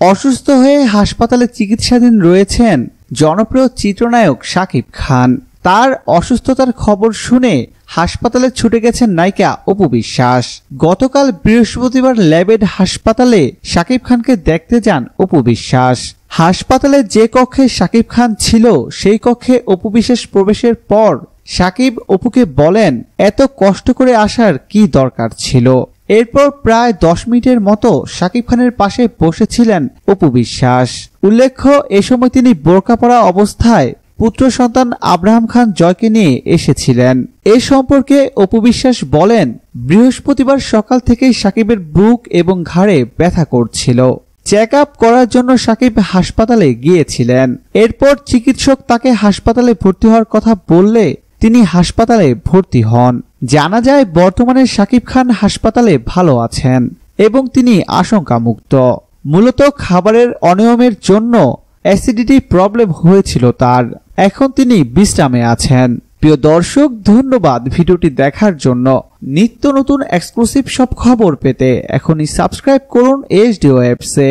অসুস্থ হয়ে হাসপাতালে চিকিৎসাধীন রয়েছেন জনপ্রিয় চিত্রনায়ক শাকিব খান। তার অসুস্থতার খবর শুনে হাসপাতালে ছুটে গেছেন নায়িকা অপু বিশ্বাস। গতকাল বৃহস্পতিবার ল্যাবেড হাসপাতালে শাকিব খানকে দেখতে যান অপু বিশ্বাস। হাসপাতালে যে কক্ষে শাকিব খান ছিল সেই কক্ষে অপু বিশ্বাস প্রবেশের পর শাকিব অপুকে বলেন, এত কষ্ট করে আসার কি দরকার ছিল। এরপর প্রায় 10 মিনিটের মতো শাকিব খানের পাশে বসেছিলেন অপু বিশ্বাস। উল্লেখ্য, এ সময় তিনি বোরকা পরা অবস্থায় পুত্র সন্তান আব্রাহাম খান জয়কে নিয়ে এসেছিলেন। এ সম্পর্কে অপু বিশ্বাস বলেন, বৃহস্পতিবার সকাল থেকেই শাকিবের বুক এবং ঘাড়ে ব্যথা করছিল। চেক আপ করার জন্য শাকিব হাসপাতালে গিয়েছিলেন। এরপর চিকিৎসক তাকে হাসপাতালে ভর্তি হওয়ার কথা বললে তিনি হাসপাতালে ভর্তি হন। জানা যায় বর্তমানে শাকিব খান হাসপাতালে ভালো আছেন এবং তিনি আশঙ্কামুক্ত। মূলত খাবারের অনিয়মের জন্য অ্যাসিডিটি প্রবলেম হয়েছিল তার। এখন তিনি বিশ্রামে আছেন। প্রিয় দর্শক, ধন্যবাদ ভিডিওটি দেখার জন্য। নিত্য নতুন এক্সক্লুসিভ সব খবর পেতে এখনই সাবস্ক্রাইব করুন HDO অ্যাপসে।